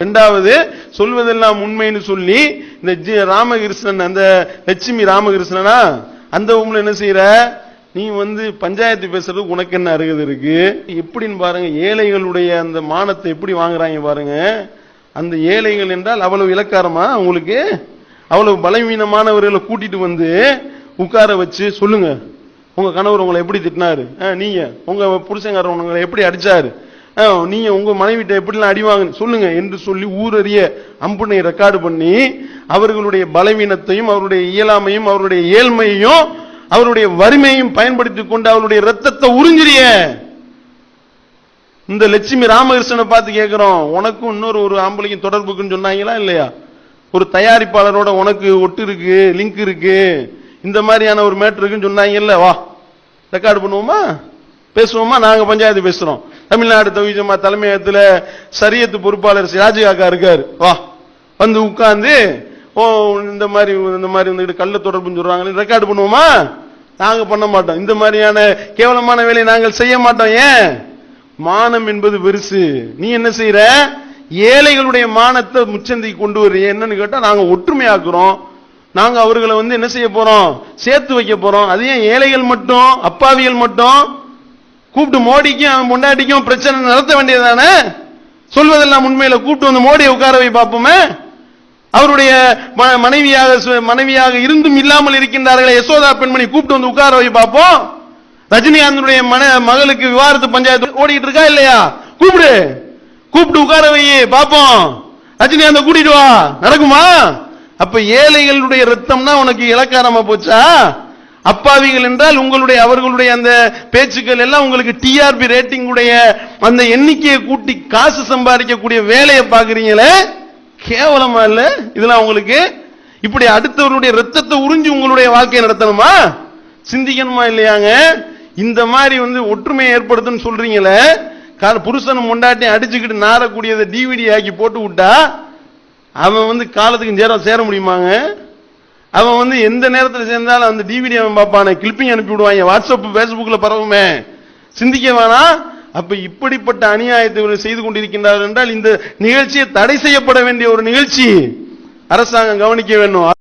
இரண்டாவது சொல்வதெல்லாம் உண்மைன்னு சொல்லி இந்த ராமகிருஷ்ணன் அந்த லட்சுமி ராமகிருஷ்ணனா அந்த உங்களை என்ன செய்யற நீ பஞ்சாயத்து பேசுறது உனக்கு என்ன அருகது இருக்கு எப்படின்னு பாருங்க. ஏழைகளுடைய அந்த மானத்தை எப்படி வாங்குறாங்க பாருங்க. அந்த ஏழைகள் என்றால் அவ்வளவு இலக்காரமா உங்களுக்கு அவ்வளவு பலவீனமானவர்களை கூட்டிட்டு உட்கார வச்சு சொல்லுங்க உங்க கணவர் உங்களை எப்படி திட்டினாரு, நீங்க உங்க புருஷங்காரர் உங்களை எப்படி அடிச்சாரு, நீங்க உங்க மனைவிட்ட எப்படிலாம் அடிவாங்க சொல்லுங்க என்று சொல்லி ஊரறிய அம்புனை ரெக்கார்டு பண்ணி அவர்களுடைய பலவீனத்தையும் அவருடைய இயலாமையும் அவருடைய ஏழ்மையையும் அவருடைய வறுமையையும் பயன்படுத்தி கொண்டு அவருடைய ரத்தத்தை உறிஞ்சிரிய இந்த லட்சுமி ராமகிருஷ்ணனை பார்த்து கேட்கிறோம், உனக்கும் இன்னொரு ஆம்பளைக்கும் தொடர்புக்குன்னு சொன்னாங்களா இல்லையா? ஒரு தயாரிப்பாளரோட உனக்கு ஒட்டு இருக்கு, லிங்க் இருக்கு, இந்த மாதிரியான ஒரு மேட்டர் இருக்குன்னு சொன்னாங்கல்ல, வா ரெக்கார்டு பண்ணுவோமா, பேசுவோமா? நாங்க பஞ்சாயத்து பேசுறோம். தமிழ்நாடு தௌஹீத் ஜமாஅத் தலைமையகத்துல ஷரியத் பொறுப்பாளர் சிராஜிகாக்கா இருக்காரு, வா உட்கார்ந்து இந்த மாதிரி கள்ள தொடர்புன்னு சொல்றாங்க, ரெக்கார்டு பண்ணுவோமா? நாங்க பண்ண மாட்டோம். இந்த மாதிரியான கேவலமான வேலையை நாங்கள் செய்ய மாட்டோம். ஏன்? மானம் என்பது பெருசு. நீ என்ன செய்யற? ஏழைகளுடைய மானத்தை முச்சந்தைக்கு கொண்டு வர்ற. என்னன்னு கேட்டா நாங்க ஒற்றுமையாக்குறோம், நாங்க அவர்களை என்ன செய்ய போறோம், சேர்த்து வைக்க போறோம். அது ஏன் ஏழைகள் மட்டும் அப்பாவிகள் மட்டும் கூப்பிட்டு மோடிக்கும் முன்னாடிக்கும் பிரச்சனை நடத்த வேண்டியதானே? சொல்வதெல்லாம் உண்மையில கூப்பிட்டு மோடியை உட்கார வை பார்ப்போமே. அவருடைய மனைவியாக இருந்தும் இல்லாமல் இருக்கின்றார்களே யசோதா பெண்மணி கூப்பிட்டு உட்கார வை பார்ப்போம். ரஜினிகாந்தனுடைய மகளுக்கு விவாதத்து பஞ்சாயத்து ஓடிட்டு இருக்கா இல்லையா? கூப்பிட்டு உட்கார வை பார்ப்போம். ரஜினிகாந்த கூட்டிட்டு வா, நடக்குமா? அப்ப ஏழைகளுடைய ரத்தம்னா உனக்கு இலக்காரமா போச்சா? அப்பாவிகள் என்றால் அவர்களுடைய அந்த பேச்சுக்கள் எல்லாம் உங்களுக்கு டிஆர்பி ரேட்டிங் உடைய அந்த எண்ணிக்கையை கூட்டி காசு சம்பாதிக்கக்கூடிய வேலையை பாக்குறீங்களே, கேவலமா இல்ல இதெல்லாம் உங்களுக்கு? இப்படி அடுத்தவருடைய ரத்தத்தை உறிஞ்சி உங்களுடைய வாழ்க்கையை நடத்தணுமா? சிந்திக்கணுமா இல்லையாங்க? இந்த மாதிரி ஒற்றுமையை ஏற்படுத்துன்னு சொல்றீங்களே, புருஷனும் முண்டாட்டி அடிச்சுக்கிட்டு நாரக்கூடியதை டிவிடி ஆக்கி போட்டு விட்டா அவன் காலத்துக்கு சேர முடியுமாங்க? அவன் எந்த நேரத்தில் சேர்ந்தாலும் அந்த டிவிடி அவன் பார்ப்பானே, கிளிப்பிங் அனுப்பி விடுவாங்க, வாட்ஸ்அப் பேஸ்புக்ல பரவுமே. சிந்திக்க வேணாம். அப்ப இப்படிப்பட்ட அநியாயத்தை செய்து கொண்டிருக்கின்றார்கள் என்றால் இந்த நிகழ்ச்சியை தடை செய்யப்பட வேண்டிய ஒரு நிகழ்ச்சி அரசாங்கம் கவனிக்க வேண்டும்.